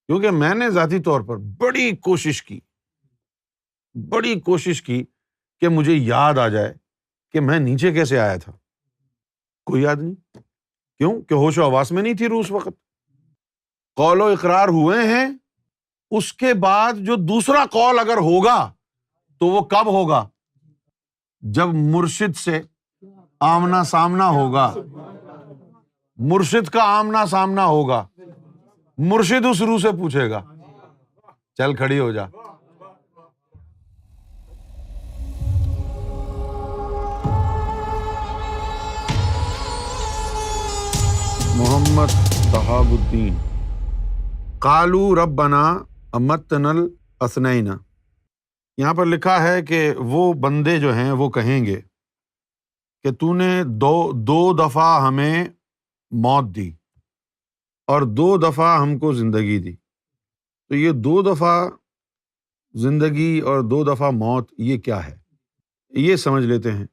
کیونکہ میں نے ذاتی طور پر بڑی کوشش کی کہ مجھے یاد آ جائے کہ میں نیچے کیسے آیا تھا، کوئی یاد نہیں۔ کیوں؟ کہ ہوش و حواس میں نہیں تھی روح اس وقت۔ قول و اقرار ہوئے ہیں، اس کے بعد جو دوسرا قول اگر ہوگا تو وہ کب ہوگا؟ جب مرشد سے آمنا سامنا ہوگا، مرشد کا آمنا سامنا ہوگا، مرشد اس روح سے پوچھے گا چل کھڑی ہو جا۔ محمد شہاب الدین، قالوا ربنا امتنا الاثنین، یہاں پر لکھا ہے کہ وہ بندے جو ہیں وہ کہیں گے کہ تو نے دو دفعہ ہمیں موت دی اور 2 دفعہ ہم کو زندگی دی، تو یہ 2 دفعہ زندگی اور 2 دفعہ موت یہ کیا ہے؟ یہ سمجھ لیتے ہیں۔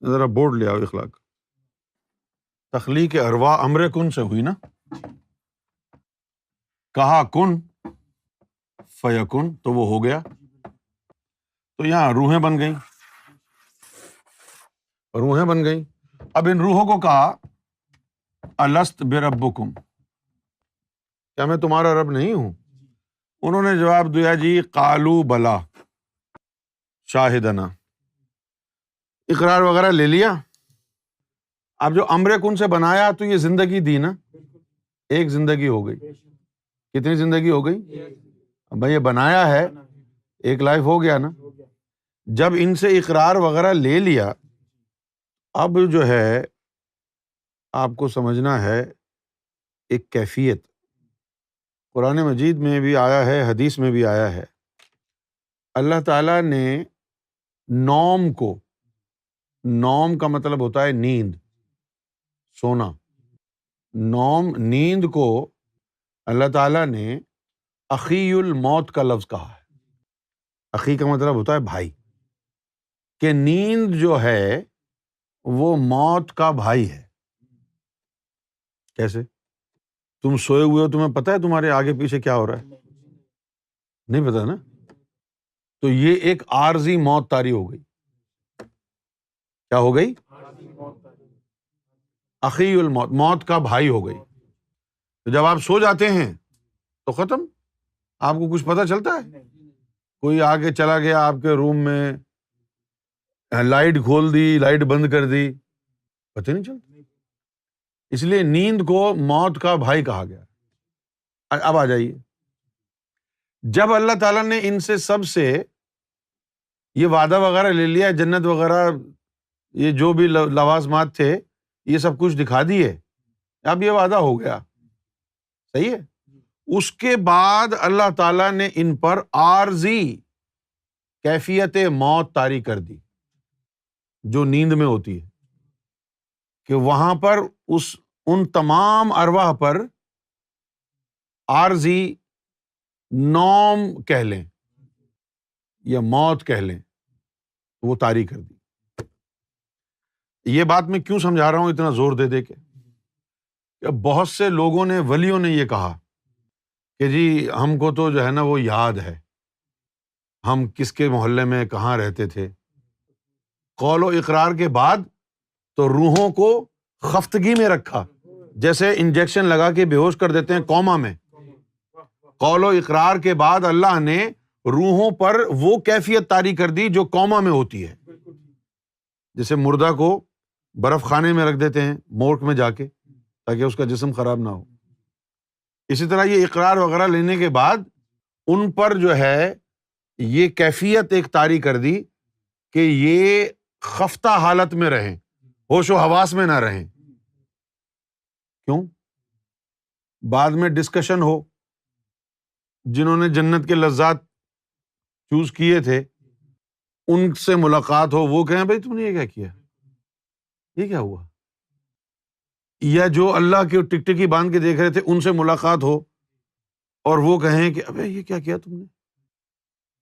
ذرا بورڈ لے آؤ اخلاق۔ تخلیق ارواح امر کن سے ہوئی نا، کہا کن فیکن تو وہ ہو گیا، تو یہاں روحیں بن گئیں، اب ان روحوں کو کہا الست بربکم، کیا میں تمہارا رب نہیں ہوں؟ انہوں نے جواب دیا جی قالوا بلا شاہدنا، اقرار وغیرہ لے لیا۔ اب جو امر کن سے بنایا تو یہ زندگی دی نا، ایک زندگی ہو گئی۔ کتنی زندگی ہو گئی؟ اب بھائی یہ بنایا ہے، ایک لائف ہو گیا نا۔ جب ان سے اقرار وغیرہ لے لیا، اب جو ہے آپ کو سمجھنا ہے ایک کیفیت، قرآن مجید میں بھی آیا ہے، حدیث میں بھی آیا ہے، اللہ تعالیٰ نے نوم کا مطلب ہوتا ہے نیند، سونا۔ نیند کو اللہ تعالیٰ نے اخی الموت کا لفظ کہا ہے۔ اخی کا مطلب ہوتا ہے بھائی، کہ نیند جو ہے وہ موت کا بھائی ہے۔ کیسے؟ تم سوئے ہوئے ہو، تمہیں پتہ ہے تمہارے آگے پیچھے کیا ہو رہا ہے؟ نہیں پتہ نا؟ تو یہ ایک عارضی موت طاری ہو گئی۔ کیا ہو گئی؟ اخی الموت، موت کا بھائی ہو گئی۔ تو جب آپ سو جاتے ہیں تو ختم، آپ کو کچھ پتہ چلتا ہے؟ کوئی آگے چلا گیا آپ کے روم میں، لائٹ کھول دی، لائٹ بند کر دی، پتہ نہیں چلتا۔ اس لیے نیند کو موت کا بھائی کہا گیا۔ اب آ جائیے، جب اللہ تعالیٰ نے ان سے سب سے یہ وعدہ وغیرہ لے لیا، جنت وغیرہ یہ جو بھی لوازمات تھے یہ سب کچھ دکھا دیے، اب یہ وعدہ ہو گیا، صحیح ہے۔ اس کے بعد اللہ تعالیٰ نے ان پر عارضی کیفیت موت طاری کر دی، جو نیند میں ہوتی ہے، کہ وہاں پر ان تمام ارواح پر عارضی نوم کہہ لیں یا موت کہہ لیں، وہ طاری کر دی۔ یہ بات میں کیوں سمجھا رہا ہوں اتنا زور دے دے کے؟ کہ بہت سے لوگوں نے، ولیوں نے یہ کہا کہ جی ہم کو تو جو ہے نا وہ یاد ہے، ہم کس کے محلے میں کہاں رہتے تھے۔ قول و اقرار کے بعد تو روحوں کو خفتگی میں رکھا، جیسے انجیکشن لگا کے بے ہوش کر دیتے ہیں کوما میں۔ قول و اقرار کے بعد اللہ نے روحوں پر وہ کیفیت طاری کر دی جو کوما میں ہوتی ہے۔ جیسے مردہ کو برف خانے میں رکھ دیتے ہیں مورگ میں جا کے، تاکہ اس کا جسم خراب نہ ہو، اسی طرح یہ اقرار وغیرہ لینے کے بعد ان پر جو ہے یہ کیفیت ایک طاری کر دی کہ یہ خفتہ حالت میں رہیں، ہوش و حواس میں نہ رہیں۔ کیوں؟ بعد میں ڈسکشن ہو، جنہوں نے جنت کے لذات چوز کیے تھے ان سے ملاقات ہو، وہ کہیں بھائی تم نے یہ کیا کیا، یہ کیا ہوا؟ یا جو اللہ کے ٹکٹکی باندھ کے دیکھ رہے تھے ان سے ملاقات ہو اور وہ کہیں کہ ابے یہ کیا کیا تم نے،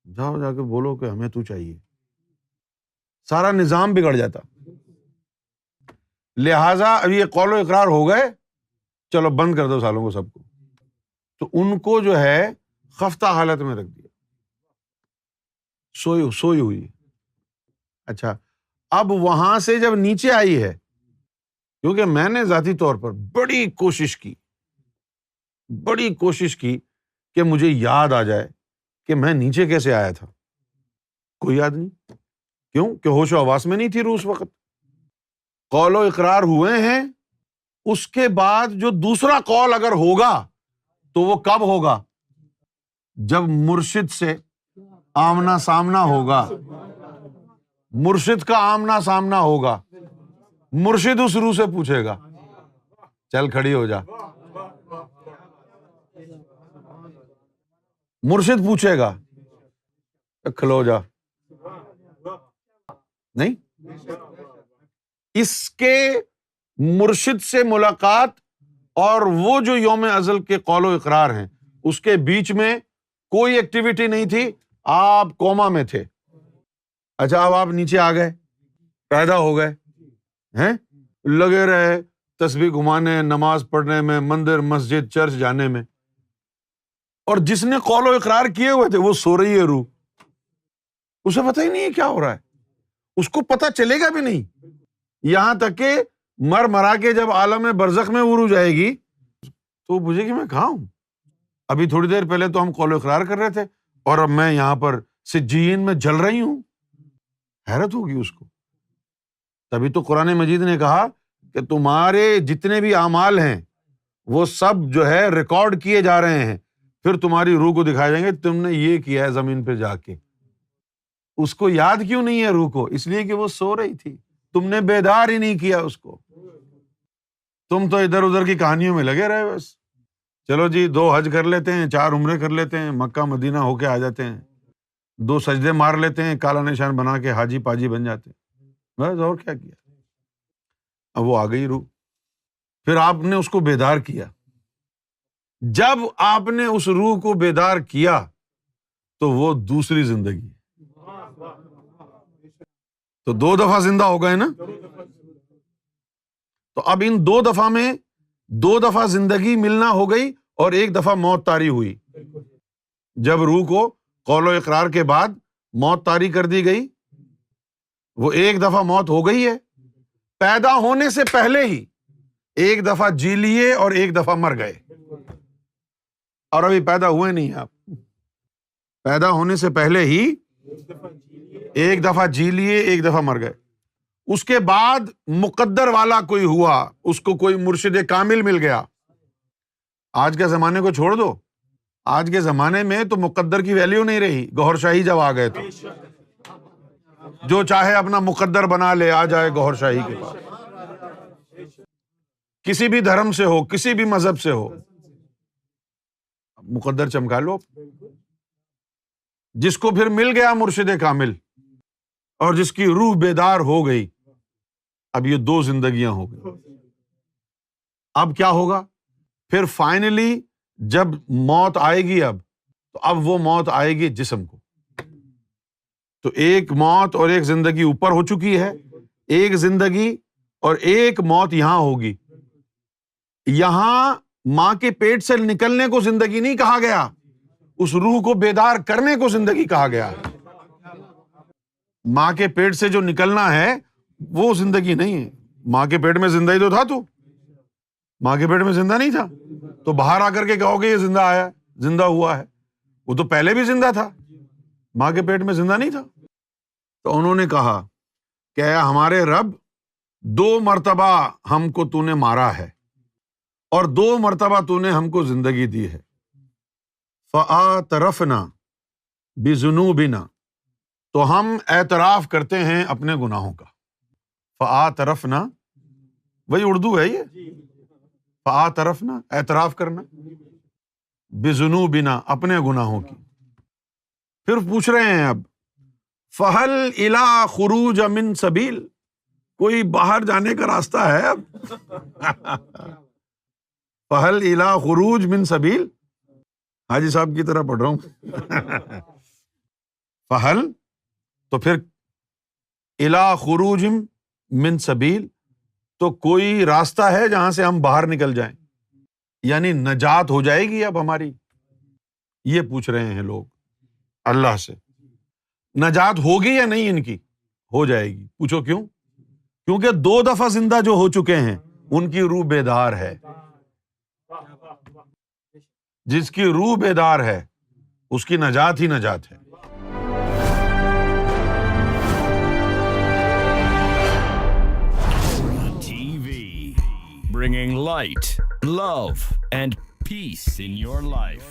جاؤ جا کے بولو کہ ہمیں تو چاہیے۔ سارا نظام بگڑ جاتا۔ لہٰذا اب یہ قول و اقرار ہو گئے، چلو بند کر دو سالوں کو سب کو۔ تو ان کو جو ہے خفتہ حالت میں رکھ دیا، سوئی ہوئی۔ اچھا، اب وہاں سے جب نیچے آئی ہے، کیونکہ میں نے ذاتی طور پر بڑی کوشش کی کہ مجھے یاد آ جائے کہ میں نیچے کیسے آیا تھا، کوئی یاد نہیں۔ کیوں؟ کہ ہوش و حواس میں نہیں تھی روح اس وقت۔ قول و اقرار ہوئے ہیں، اس کے بعد جو دوسرا قول اگر ہوگا تو وہ کب ہوگا؟ جب مرشد سے آمنا سامنا ہوگا، مرشد کا آمنا سامنا ہوگا، مرشد اس روح سے پوچھے گا، چل کھڑی ہو جا، مرشد پوچھے گا کھلو جا، نہیں؟ اس کے مرشد سے ملاقات اور وہ جو یوم ازل کے قول و اقرار ہیں اس کے بیچ میں کوئی ایکٹیویٹی نہیں تھی، آپ کوما میں تھے۔ اچھا، اب آپ نیچے آ گئے، پیدا ہو گئے ہیں، لگے رہے تسبیح گھمانے، نماز پڑھنے میں، مندر مسجد چرچ جانے میں، اور جس نے قول و اقرار کیے ہوئے تھے وہ سو رہی ہے روح، اسے پتہ ہی نہیں ہے کیا ہو رہا ہے، اس کو پتہ چلے گا بھی نہیں، یہاں تک کہ مرا کے جب عالم برزخ میں وہ روح جائے گی تو مجھے کہ میں کہاں ہوں، ابھی تھوڑی دیر پہلے تو ہم قول و اقرار کر رہے تھے اور اب میں یہاں پر سجین میں جل رہی ہوں۔ حیرت ہوگی اس کو۔ تبھی تو قرآن مجید نے کہا کہ تمہارے جتنے بھی اعمال ہیں وہ سب جو ہے ریکارڈ کیے جا رہے ہیں، پھر تمہاری روح کو دکھائے جائیں گے تم نے یہ کیا ہے زمین پہ جا کے۔ اس کو یاد کیوں نہیں ہے روح کو؟ اس لیے کہ وہ سو رہی تھی، تم نے بیدار ہی نہیں کیا اس کو، تم تو ادھر ادھر کی کہانیوں میں لگے رہے بس۔ چلو جی 2 حج کر لیتے ہیں، 4 عمرے کر لیتے ہیں، مکہ مدینہ ہو کے آ جاتے ہیں، 2 سجدے مار لیتے ہیں، کالا نشان بنا کے حاجی پاجی بن جاتے ہیں، بس اور کیا کیا۔ اب وہ آ گئی روح، پھر آپ نے اس کو بیدار کیا۔ جب آپ نے اس روح کو بیدار کیا تو وہ دوسری زندگی، تو 2 دفعہ زندہ ہو گئے نا۔ تو اب ان 2 دفعہ میں 2 دفعہ زندگی ملنا ہو گئی اور 1 دفعہ موت طاری ہوئی۔ جب روح کو قول و اقرار کے بعد موت طاری کر دی گئی، وہ 1 دفعہ موت ہو گئی ہے، پیدا ہونے سے پہلے ہی 1 دفعہ جی لیے اور 1 دفعہ مر گئے، اور ابھی پیدا ہوئے نہیں آپ، پیدا ہونے سے پہلے ہی 1 دفعہ جی لیے 1 دفعہ مر گئے۔ اس کے بعد مقدر والا کوئی ہوا، اس کو کوئی مرشد کامل مل گیا۔ آج کے زمانے کو چھوڑ دو، آج کے زمانے میں تو مقدر کی ویلیو نہیں رہی، گوھر شاہی جب آ گئے تو جو چاہے اپنا مقدر بنا لے، آ جائے گوھر شاہی کے پاس، کسی بھی دھرم سے ہو، کسی بھی مذہب سے ہو، مقدر چمکا لو۔ جس کو پھر مل گیا مرشد کامل اور جس کی روح بیدار ہو گئی، اب یہ 2 زندگیاں ہو گئی۔ اب کیا ہوگا؟ پھر فائنلی جب موت آئے گی، اب وہ موت آئے گی جسم کو، تو 1 موت اور 1 زندگی اوپر ہو چکی ہے، 1 زندگی اور 1 موت یہاں ہوگی۔ یہاں ماں کے پیٹ سے نکلنے کو زندگی نہیں کہا گیا، اس روح کو بیدار کرنے کو زندگی کہا گیا۔ ماں کے پیٹ سے جو نکلنا ہے وہ زندگی نہیں ہے، ماں کے پیٹ میں زندہ ہی تو تھا، تو ماں کے پیٹ میں زندہ نہیں تھا تو باہر آ کر کے کہو گے یہ زندہ آیا، زندہ ہوا ہے، وہ تو پہلے بھی زندہ تھا، ماں کے پیٹ میں زندہ نہیں تھا۔ تو انہوں نے کہا کہ اے ہمارے رب، 2 مرتبہ ہم کو تو نے مارا ہے اور 2 مرتبہ تو نے ہم کو زندگی دی ہے، فاعترفنا بذنوبنا، تو ہم اعتراف کرتے ہیں اپنے گناہوں کا۔ فاعترفنا، وہی اردو ہے یہ، فاعترفنا اعتراف کرنا، بذنوبنا اپنے گناہوں کی۔ پھر پوچھ رہے ہیں اب فہل الی خروج من سبیل، کوئی باہر جانے کا راستہ ہے اب؟ فہل الی خروج من سبیل، حاجی صاحب کی طرح پڑھ رہا ہوں۔ فہل، تو پھر الی خروج من سبیل، تو کوئی راستہ ہے جہاں سے ہم باہر نکل جائیں؟ یعنی نجات ہو جائے گی اب ہماری؟ یہ پوچھ رہے ہیں لوگ اللہ سے. نجات ہوگی یا نہیں؟ ان کی ہو جائے گی. پوچھو کیوں؟ کیونکہ 2 دفعہ زندہ جو ہو چکے ہیں ان کی روح بیدار ہے. جس کی روح بیدار ہے اس کی نجات ہی نجات ہے. TV, bringing light, love, and peace in your life.